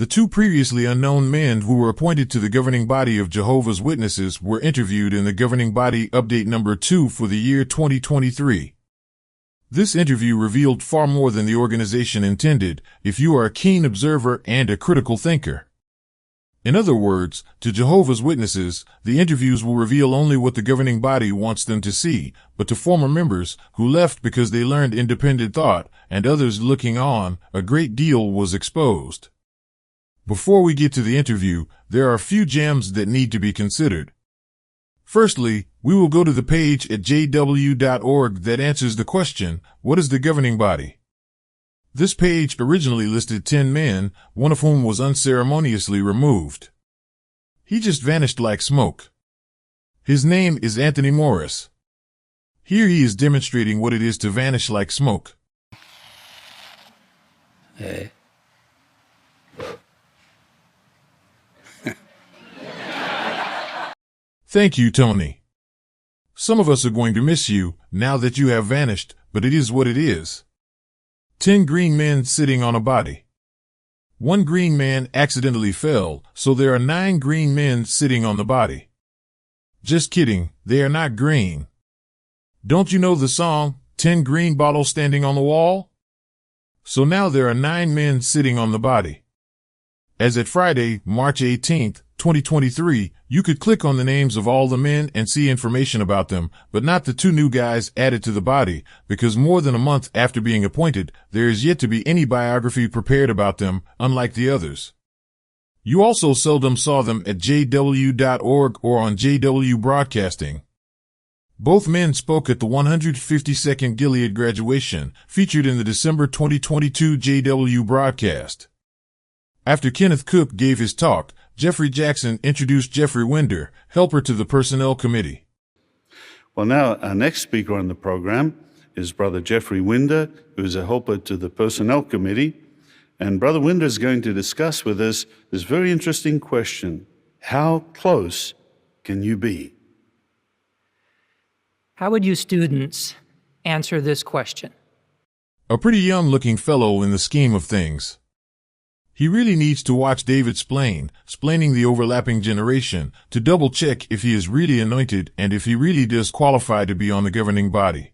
two previously unknown men who were appointed to the governing body of Jehovah's Witnesses were interviewed in the governing body update number 2 for the year 2023. This interview revealed far more than the organization intended if you are a keen observer and a critical thinker. In other words, to Jehovah's Witnesses, the interviews will reveal only what the governing body wants them to see, but to former members who left because they learned independent thought and others looking on, a great deal was exposed. Before we get to the interview, there are a few gems that need to be considered. Firstly, we will go to the page at jw.org that answers the question, what is the governing body? This page originally listed 10 men, one of whom was unceremoniously removed. He just vanished like smoke. His name is Anthony Morris. Here he is demonstrating what it is to vanish like smoke. Hey. Thank you, Tony. Some of us are going to miss you now that you have vanished, but it is what it is. 10 green men sitting on a body. One green man accidentally fell, so there are 9 green men sitting on the body. Just kidding, they are not green. Don't you know the song, 10 green bottles standing on the wall? So now there are 9 men sitting on the body. As at Friday, March 18th, 2023, you could click on the names of all the men and see information about them, but not the 2 new guys added to the body, because more than a month after being appointed, there is yet to be any biography prepared about them, unlike the others. You also seldom saw them at jw.org or on JW Broadcasting. Both men spoke at the 152nd Gilead graduation, featured in the December 2022 JW broadcast. After Kenneth Cook gave his talk, Jeffrey Jackson introduced Jeffrey Winder, helper to the Personnel Committee. Well, now our next speaker on the program is Brother Jeffrey Winder, who is a helper to the Personnel Committee. And Brother Winder is going to discuss with us this very interesting question: how close can you be? How would you students answer this question? A pretty young-looking fellow in the scheme of things. He really needs to watch David splaining the overlapping generation, to double-check if he is really anointed and if he really does qualify to be on the governing body.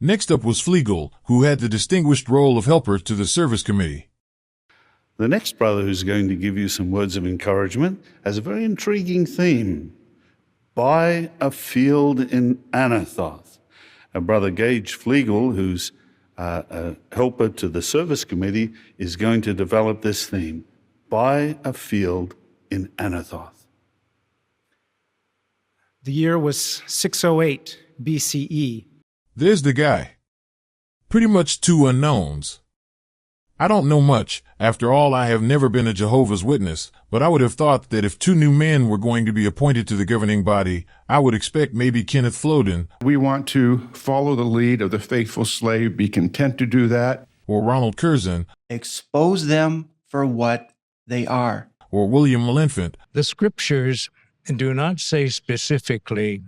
Next up was Fleegle, who had the distinguished role of helper to the Service Committee. The next brother who's going to give you some words of encouragement has a very intriguing theme: buy a field in Anathoth. Brother Gage Fleegle, who's a helper to the Service Committee, is going to develop this theme: buy a field in Anathoth. The year was 608 BCE. There's the guy. Pretty much 2 unknowns. I don't know much. After all, I have never been a Jehovah's Witness, but I would have thought that if 2 new men were going to be appointed to the governing body, I would expect maybe Kenneth Floden. We want to follow the lead of the faithful slave, be content to do that. Or Ronald Curzon. Expose them for what they are. Or William Malenfant. The scriptures do not say specifically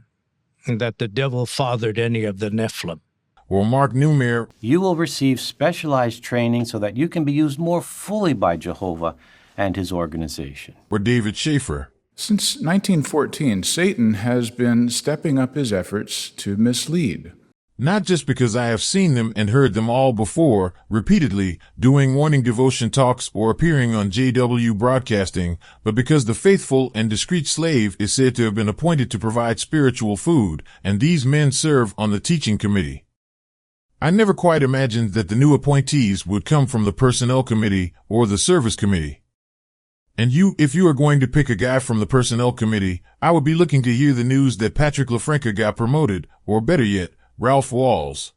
that the devil fathered any of the Nephilim. Or Mark Newmere. You will receive specialized training so that you can be used more fully by Jehovah and his organization. Or David Schaefer. Since 1914, Satan has been stepping up his efforts to mislead. Not just because I have seen them and heard them all before, repeatedly, doing morning devotion talks or appearing on JW Broadcasting, but because the faithful and discreet slave is said to have been appointed to provide spiritual food, and these men serve on the teaching committee. I never quite imagined that the new appointees would come from the Personnel Committee or the Service Committee. And if you are going to pick a guy from the Personnel Committee, I would be looking to hear the news that Patrick LaFranca got promoted, or better yet, Ralph Walls.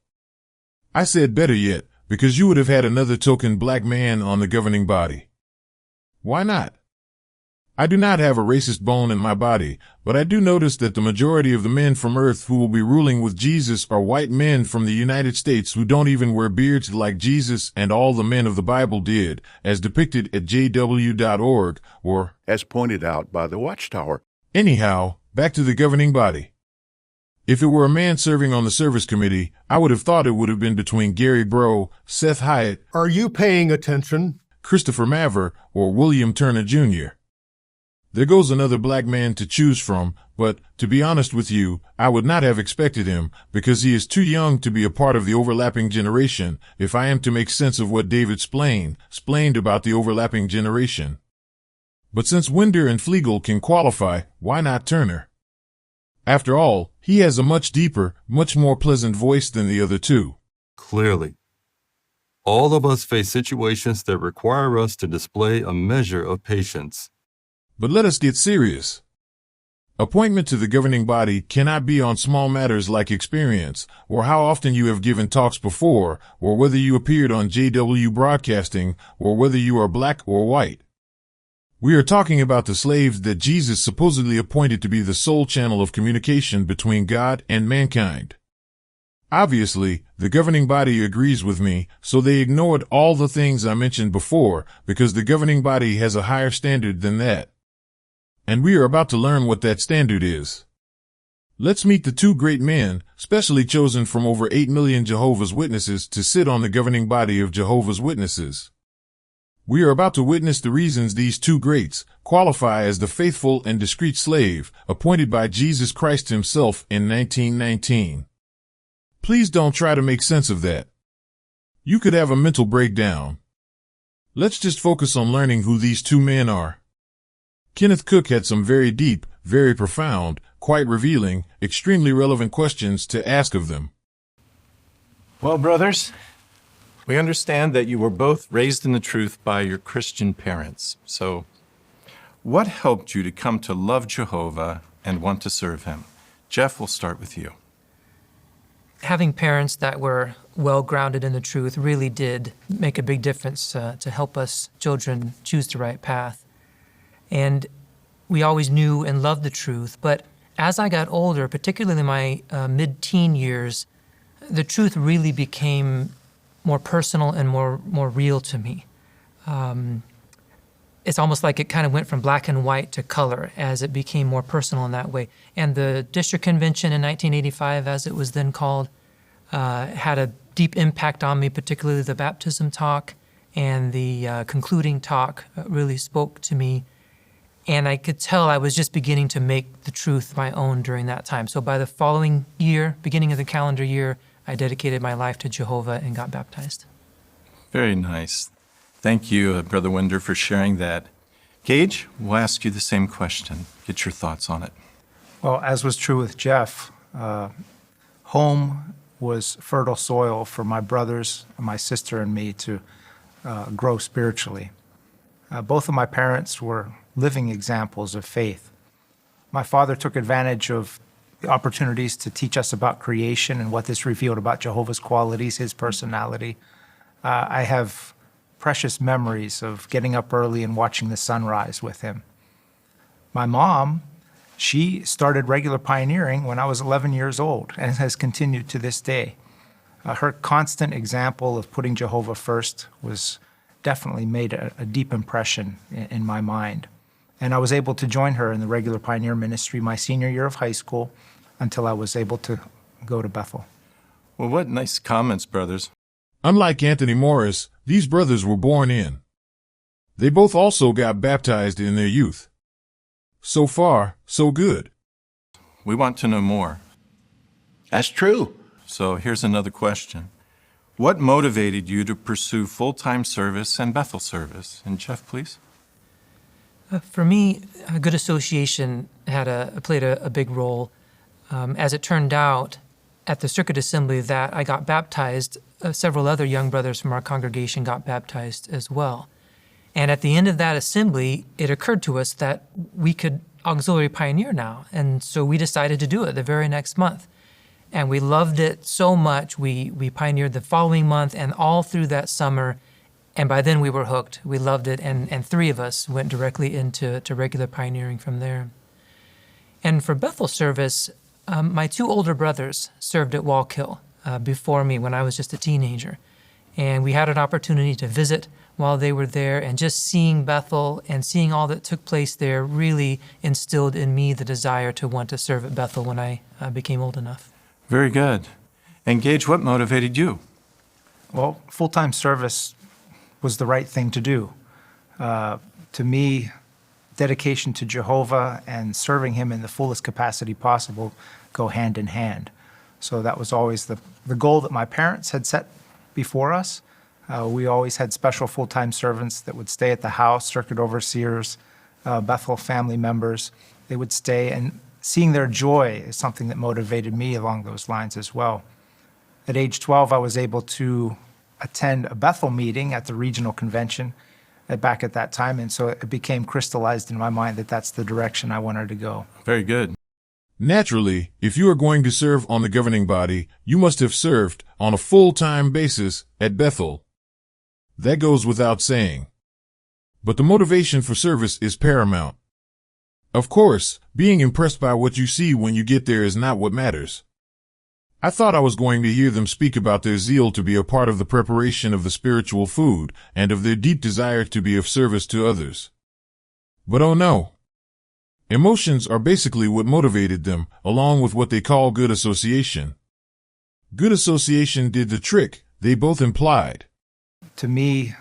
I said better yet, because you would have had another token black man on the governing body. Why not? I do not have a racist bone in my body, but I do notice that the majority of the men from Earth who will be ruling with Jesus are white men from the United States who don't even wear beards like Jesus and all the men of the Bible did, as depicted at jw.org, or as pointed out by the Watchtower. Anyhow, back to the governing body. If it were a man serving on the Service Committee, I would have thought it would have been between Gary Bro, Seth Hyatt. Are you paying attention? Christopher Maver, or William Turner Jr. There goes another black man to choose from, but, to be honest with you, I would not have expected him, because he is too young to be a part of the overlapping generation, if I am to make sense of what David splained about the overlapping generation. But since Winder and Fleegle can qualify, why not Turner? After all, he has a much deeper, much more pleasant voice than the other two. Clearly, all of us face situations that require us to display a measure of patience. But let us get serious. Appointment to the governing body cannot be on small matters like experience, or how often you have given talks before, or whether you appeared on JW Broadcasting, or whether you are black or white. We are talking about the slaves that Jesus supposedly appointed to be the sole channel of communication between God and mankind. Obviously, the governing body agrees with me, so they ignored all the things I mentioned before, because the governing body has a higher standard than that. And we are about to learn what that standard is. Let's meet the two great men, specially chosen from over 8 million Jehovah's Witnesses to sit on the governing body of Jehovah's Witnesses. We are about to witness the reasons these two greats qualify as the faithful and discreet slave appointed by Jesus Christ himself in 1919. Please don't try to make sense of that. You could have a mental breakdown. Let's just focus on learning who these two men are. Kenneth Cook had some very deep, very profound, quite revealing, extremely relevant questions to ask of them. Well, brothers, we understand that you were both raised in the truth by your Christian parents. So, what helped you to come to love Jehovah and want to serve him? Jeff, we'll start with you. Having parents that were well-grounded in the truth really did make a big difference to help us children choose the right path. And we always knew and loved the truth, but as I got older, particularly in my mid-teen years, the truth really became more personal and more real to me. It's almost like it kind of went from black and white to color as it became more personal in that way. And the district convention in 1985, as it was then called, had a deep impact on me, particularly the baptism talk and the concluding talk really spoke to me. And I could tell I was just beginning to make the truth my own during that time. So by the following year, beginning of the calendar year, I dedicated my life to Jehovah and got baptized. Very nice. Thank you, Brother Winder, for sharing that. Gage, we'll ask you the same question. Get your thoughts on it. Well, as was true with Jeff, home was fertile soil for my brothers, my sister, and me to grow spiritually. Both of my parents were living examples of faith. My father took advantage of the opportunities to teach us about creation and what this revealed about Jehovah's qualities, his personality. I have precious memories of getting up early and watching the sunrise with him. My mom, she started regular pioneering when I was 11 years old and has continued to this day. Her constant example of putting Jehovah first was definitely made a deep impression in my mind. And I was able to join her in the regular pioneer ministry my senior year of high school until I was able to go to Bethel. Well, what nice comments, brothers. Unlike Anthony Morris, these brothers were born in. They both also got baptized in their youth. So far, so good. We want to know more. That's true. So here's another question. What motivated you to pursue full-time service and Bethel service? And Jeff, please. For me, a good association played a big role. As it turned out, at the circuit assembly that I got baptized, several other young brothers from our congregation got baptized as well. And at the end of that assembly, it occurred to us that we could auxiliary pioneer now. And so we decided to do it the very next month. And we loved it so much, we pioneered the following month and all through that summer. And by then we were hooked. We loved it. And 3 of us went directly into regular pioneering from there. And for Bethel service, my 2 older brothers served at Wallkill before me when I was just a teenager. And we had an opportunity to visit while they were there, and just seeing Bethel and seeing all that took place there really instilled in me the desire to want to serve at Bethel when I became old enough. Very good. And Gage, what motivated you? Well, full-time service was the right thing to do. To me, dedication to Jehovah and serving him in the fullest capacity possible go hand in hand. So that was always the goal that my parents had set before us. We always had special full-time servants that would stay at the house, circuit overseers, Bethel family members. They would stay, and seeing their joy is something that motivated me along those lines as well. At age 12, I was able to attend a Bethel meeting at the regional convention back at that time, and so it became crystallized in my mind that that's the direction I wanted to go. Very good. Naturally, if you are going to serve on the governing body, you must have served on a full-time basis at Bethel. That goes without saying. But the motivation for service is paramount. Of course, being impressed by what you see when you get there is not what matters. I thought I was going to hear them speak about their zeal to be a part of the preparation of the spiritual food and of their deep desire to be of service to others. But oh no. Emotions are basically what motivated them, along with what they call good association. Good association did the trick, they both implied. To me,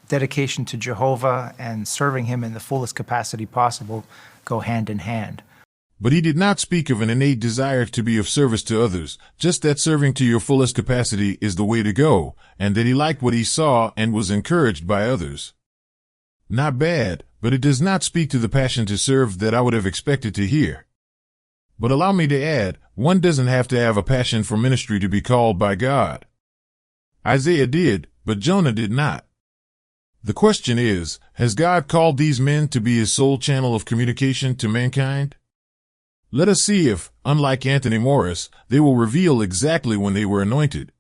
dedication to Jehovah and serving him in the fullest capacity possible go hand in hand. But he did not speak of an innate desire to be of service to others, just that serving to your fullest capacity is the way to go, and that he liked what he saw and was encouraged by others. Not bad, but it does not speak to the passion to serve that I would have expected to hear. But allow me to add, one doesn't have to have a passion for ministry to be called by God. Isaiah did, but Jonah did not. The question is, has God called these men to be his sole channel of communication to mankind? Let us see if, unlike Anthony Morris, they will reveal exactly when they were anointed.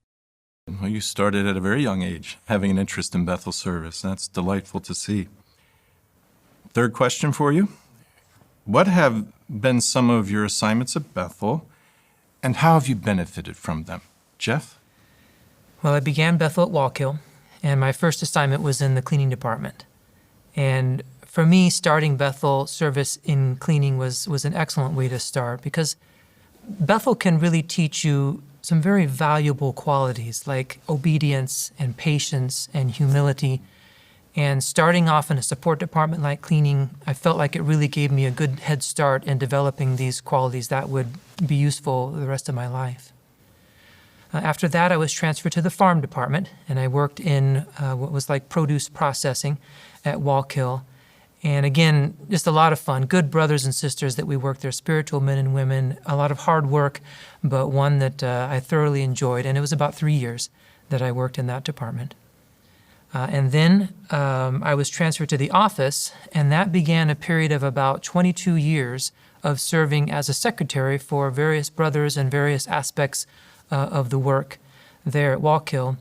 Well, you started at a very young age, having an interest in Bethel service. That's delightful to see. Third question for you. What have been some of your assignments at Bethel, and how have you benefited from them? Jeff? Well, I began Bethel at Wallkill, and my first assignment was in the cleaning department. And for me, starting Bethel service in cleaning was an excellent way to start, because Bethel can really teach you some very valuable qualities like obedience and patience and humility. And starting off in a support department like cleaning, I felt like it really gave me a good head start in developing these qualities that would be useful the rest of my life. After that, I was transferred to the farm department, and I worked in what was like produce processing at Wallkill. And again, just a lot of fun, good brothers and sisters that we worked there, spiritual men and women, a lot of hard work, but one that I thoroughly enjoyed. And it was about 3 years that I worked in that department. And then I was transferred to the office, and that began a period of about 22 years of serving as a secretary for various brothers and various aspects of the work there at Wallkill.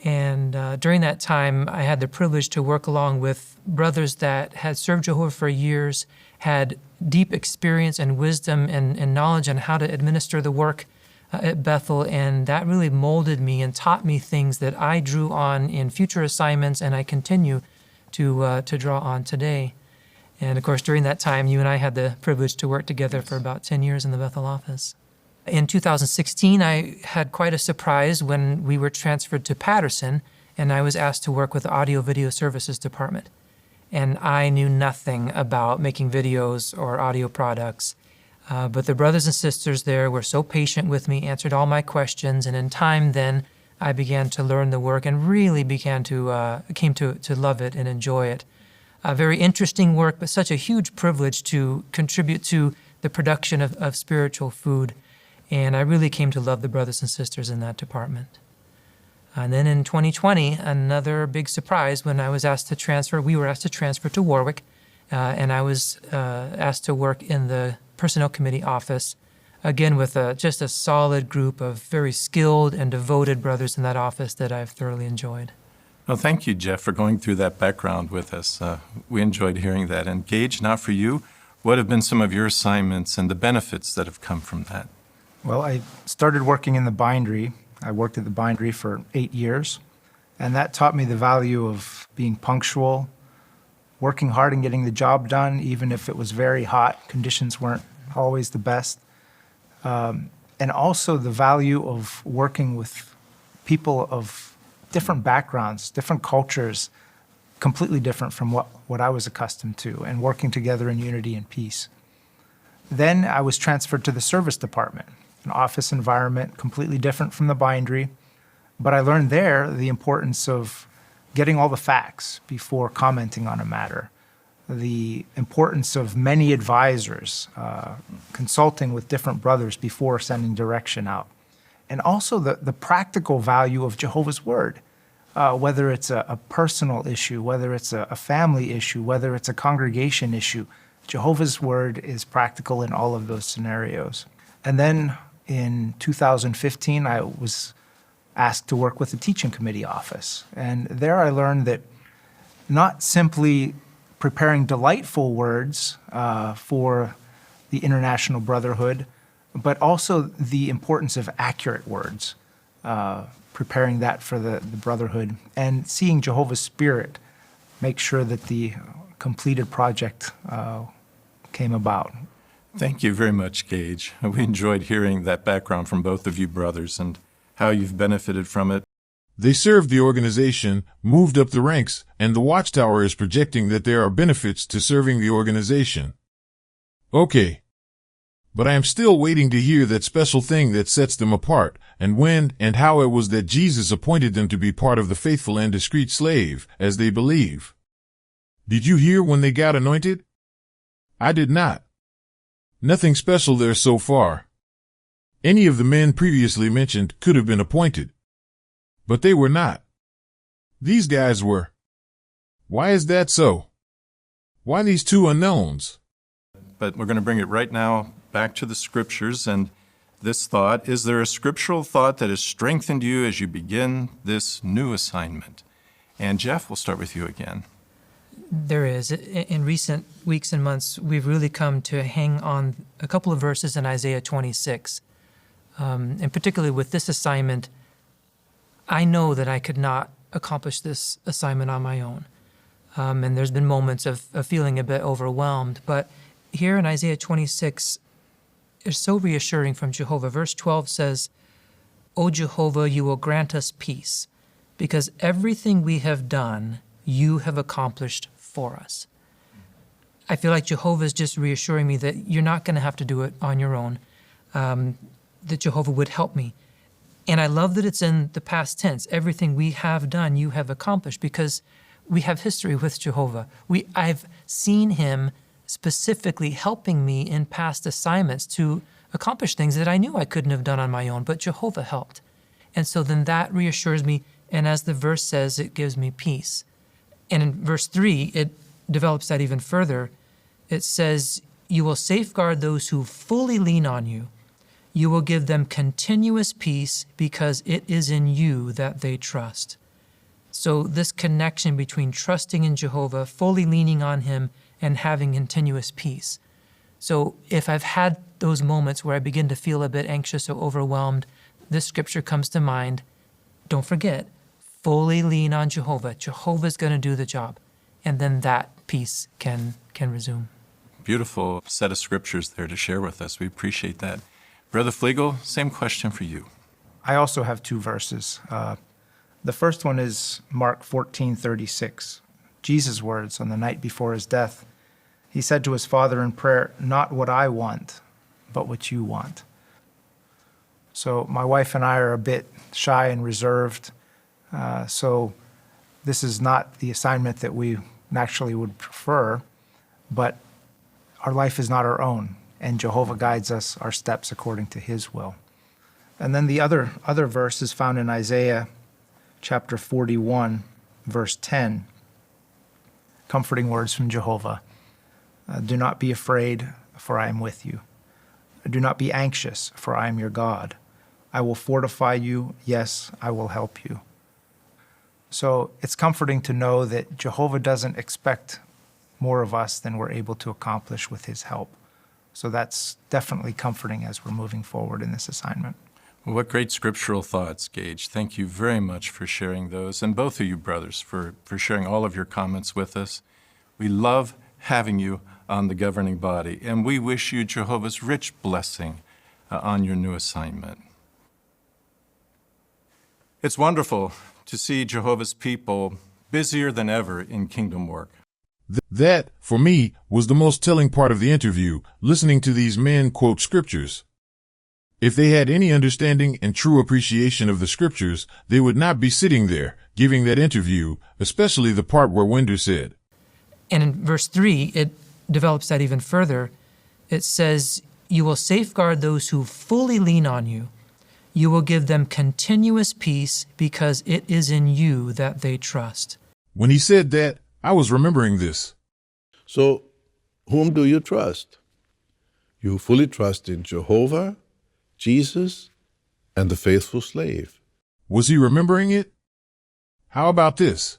And during that time, I had the privilege to work along with brothers that had served Jehovah for years, had deep experience and wisdom and knowledge on how to administer the work at Bethel, and that really molded me and taught me things that I drew on in future assignments, and I continue to draw on today. And of course, during that time, you and I had the privilege to work together for about 10 years in the Bethel office. In 2016, I had quite a surprise when we were transferred to Patterson, and I was asked to work with the Audio Video Services Department. And I knew nothing about making videos or audio products. But the brothers and sisters there were so patient with me, answered all my questions, and in time then, I began to learn the work and really came to love it and enjoy it. Very interesting work, but such a huge privilege to contribute to the production of spiritual food. And I really came to love the brothers and sisters in that department. And then in 2020, another big surprise when we were asked to transfer to Warwick, and I was asked to work in the Personnel Committee office, again with just a solid group of very skilled and devoted brothers in that office that I've thoroughly enjoyed. Well, thank you, Jeff, for going through that background with us. We enjoyed hearing that. And Gage, now for you, what have been some of your assignments and the benefits that have come from that? Well, I started working in the bindery. I worked at the bindery for 8 years, and that taught me the value of being punctual, working hard and getting the job done, even if it was very hot. Conditions weren't always the best. And also the value of working with people of different backgrounds, different cultures, completely different from what I was accustomed to, and working together in unity and peace. Then I was transferred to the service department, an office environment completely different from the bindery, but I learned there the importance of getting all the facts before commenting on a matter, the importance of many advisors, consulting with different brothers before sending direction out, and also the practical value of Jehovah's Word, whether it's a personal issue, whether it's a family issue, whether it's a congregation issue. Jehovah's Word is practical in all of those scenarios. And then in 2015, I was asked to work with the teaching committee office. And there I learned that not simply preparing delightful words for the International Brotherhood, but also the importance of accurate words, preparing that for the Brotherhood, and seeing Jehovah's Spirit make sure that the completed project came about. Thank you very much, Gage. We enjoyed hearing that background from both of you brothers and how you've benefited from it. They served the organization, moved up the ranks, and the Watchtower is projecting that there are benefits to serving the organization. Okay. But I am still waiting to hear that special thing that sets them apart, and when and how it was that Jesus appointed them to be part of the faithful and discreet slave, as they believe. Did you hear when they got anointed? I did not. Nothing special there so far. Any of the men previously mentioned could have been appointed. But they were not. These guys were. Why is that so? Why these two unknowns? But we're going to bring it right now back to the scriptures and this thought. Is there a scriptural thought that has strengthened you as you begin this new assignment? And Jeff, we'll start with you again. There is. In recent weeks and months, we've really come to hang on a couple of verses in Isaiah 26. And particularly with this assignment, I know that I could not accomplish this assignment on my own. And there's been moments of feeling a bit overwhelmed. But here in Isaiah 26, it's so reassuring from Jehovah. Verse 12 says, "O Jehovah, you will grant us peace, because everything we have done, you have accomplished for us." I feel like Jehovah is just reassuring me that you're not going to have to do it on your own, that Jehovah would help me. And I love that it's in the past tense. Everything we have done, you have accomplished, because we have history with Jehovah. I've seen him specifically helping me in past assignments to accomplish things that I knew I couldn't have done on my own, but Jehovah helped. And so then that reassures me, and as the verse says, it gives me peace. And in verse 3, it develops that even further. It says, "You will safeguard those who fully lean on you. You will give them continuous peace because it is in you that they trust." So this connection between trusting in Jehovah, fully leaning on him, and having continuous peace. So if I've had those moments where I begin to feel a bit anxious or overwhelmed, this scripture comes to mind. Don't forget, fully lean on Jehovah. Jehovah's going to do the job. And then that peace can resume. Beautiful set of scriptures there to share with us. We appreciate that. Brother Fleegle, same question for you. I also have two verses. The first one is Mark 14:36. Jesus' words on the night before his death. He said to his Father in prayer, "Not what I want, but what you want." So my wife and I are a bit shy and reserved. So this is not the assignment that we naturally would prefer, but our life is not our own, and Jehovah guides us, our steps according to his will. And then the other verse is found in Isaiah chapter 41, verse 10. Comforting words from Jehovah. "Do not be afraid, for I am with you. Do not be anxious, for I am your God. I will fortify you. Yes, I will help you." So it's comforting to know that Jehovah doesn't expect more of us than we're able to accomplish with his help. So that's definitely comforting as we're moving forward in this assignment. Well, what great scriptural thoughts, Gage. Thank you very much for sharing those, and both of you brothers for sharing all of your comments with us. We love having you on the governing body, and we wish you Jehovah's rich blessing on your new assignment. It's wonderful to see Jehovah's people busier than ever in kingdom work. That, for me, was the most telling part of the interview, listening to these men quote scriptures. If they had any understanding and true appreciation of the scriptures, they would not be sitting there, giving that interview, especially the part where Winder said. And in verse 3, it develops that even further. It says, "You will safeguard those who fully lean on you. You will give them continuous peace because it is in you that they trust." When he said that, I was remembering this. So, whom do you trust? You fully trust in Jehovah, Jesus, and the faithful slave. Was he remembering it? How about this?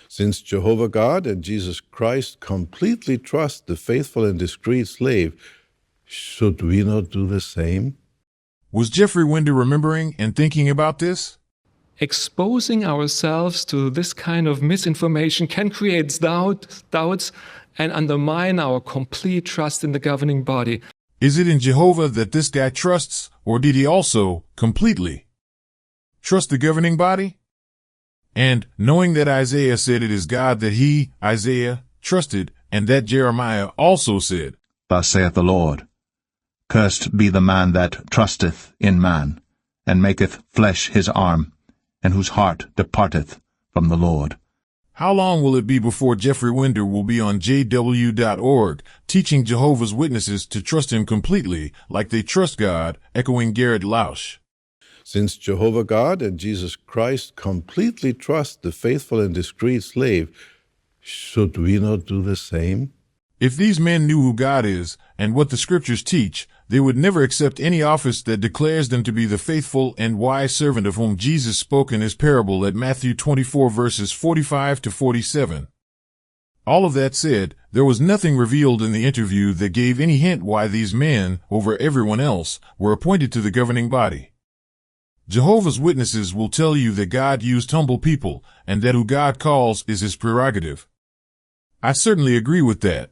Since Jehovah God and Jesus Christ completely trust the faithful and discreet slave, should we not do the same? Was Jeffrey Winder remembering and thinking about this? Exposing ourselves to this kind of misinformation can create doubts and undermine our complete trust in the governing body. Is it in Jehovah that this guy trusts, or did he also, completely, trust the governing body? And, knowing that Isaiah said it is God that he, Isaiah, trusted, and that Jeremiah also said, "Thus saith the Lord, Cursed be the man that trusteth in man, and maketh flesh his arm, and whose heart departeth from the Lord." How long will it be before Jeffrey Winder will be on jw.org teaching Jehovah's Witnesses to trust him completely like they trust God, echoing Garrett Lausch? Since Jehovah God and Jesus Christ completely trust the faithful and discreet slave, should we not do the same? If these men knew who God is and what the scriptures teach, they would never accept any office that declares them to be the faithful and wise servant of whom Jesus spoke in his parable at Matthew 24 verses 45 to 47. All of that said, there was nothing revealed in the interview that gave any hint why these men, over everyone else, were appointed to the governing body. Jehovah's Witnesses will tell you that God used humble people, and that who God calls is his prerogative. I certainly agree with that.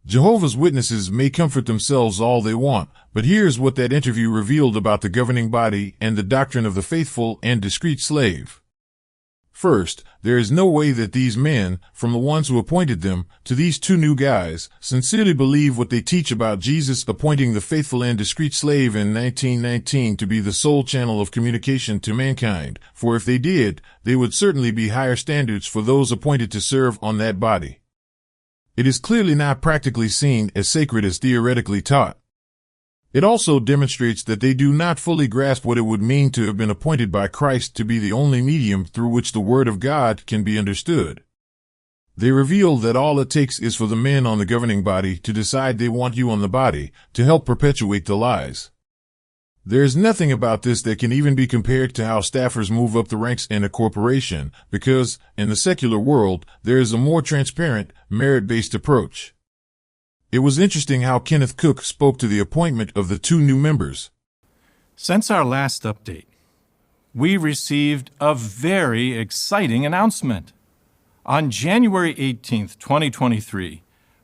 Jehovah's Witnesses may comfort themselves all they want, but here's what that interview revealed about the governing body and the doctrine of the faithful and discreet slave. First, there is no way that these men, from the ones who appointed them, to these two new guys, sincerely believe what they teach about Jesus appointing the faithful and discreet slave in 1919 to be the sole channel of communication to mankind, for if they did, they would certainly be higher standards for those appointed to serve on that body. It is clearly not practically seen as sacred as theoretically taught. It also demonstrates that they do not fully grasp what it would mean to have been appointed by Christ to be the only medium through which the Word of God can be understood. They reveal that all it takes is for the men on the governing body to decide they want you on the body to help perpetuate the lies. There is nothing about this that can even be compared to how staffers move up the ranks in a corporation, because, in the secular world, there is a more transparent, merit-based approach. It was interesting how Kenneth Cook spoke to the appointment of the two new members. Since our last update, we received a very exciting announcement. On January 18th, 2023,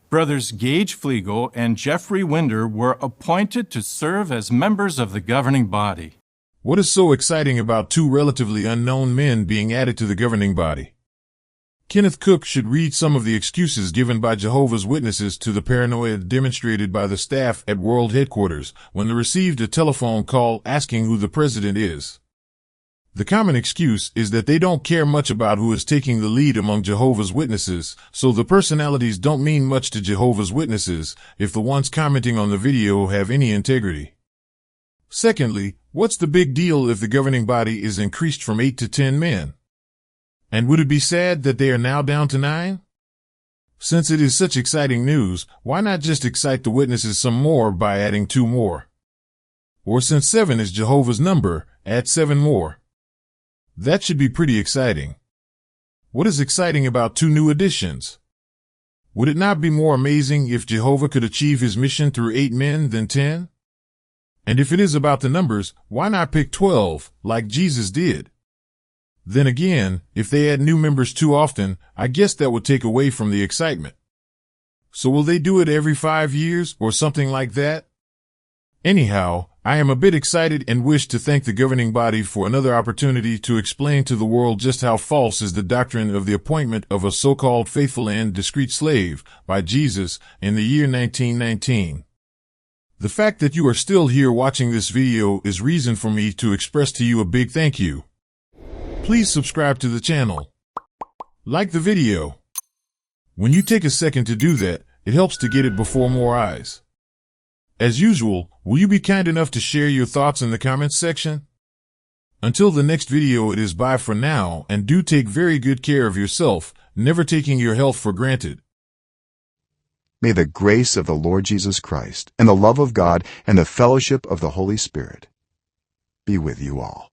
Brothers Gage, Fleegle, and Jeffrey Winder were appointed to serve as members of the governing body. What is so exciting about two relatively unknown men being added to the governing body? Kenneth Cook should read some of the excuses given by Jehovah's Witnesses to the paranoia demonstrated by the staff at World Headquarters when they received a telephone call asking who the president is. The common excuse is that they don't care much about who is taking the lead among Jehovah's Witnesses, so the personalities don't mean much to Jehovah's Witnesses if the ones commenting on the video have any integrity. Secondly, what's the big deal if the governing body is increased from 8 to 10 men? And would it be sad that they are now down to 9? Since it is such exciting news, why not just excite the witnesses some more by adding 2 more? Or since 7 is Jehovah's number, add 7 more. That should be pretty exciting. What is exciting about 2 new additions? Would it not be more amazing if Jehovah could achieve his mission through 8 men than 10? And if it is about the numbers, why not pick 12, like Jesus did? Then again, if they add new members too often, I guess that would take away from the excitement. So will they do it every 5 years or something like that? Anyhow, I am a bit excited and wish to thank the governing body for another opportunity to explain to the world just how false is the doctrine of the appointment of a so-called faithful and discreet slave by Jesus in the year 1919. The fact that you are still here watching this video is reason for me to express to you a big thank you. Please subscribe to the channel. Like the video. When you take a second to do that, it helps to get it before more eyes. As usual, will you be kind enough to share your thoughts in the comments section? Until the next video, it is bye for now, and do take very good care of yourself, never taking your health for granted. May the grace of the Lord Jesus Christ and the love of God and the fellowship of the Holy Spirit be with you all.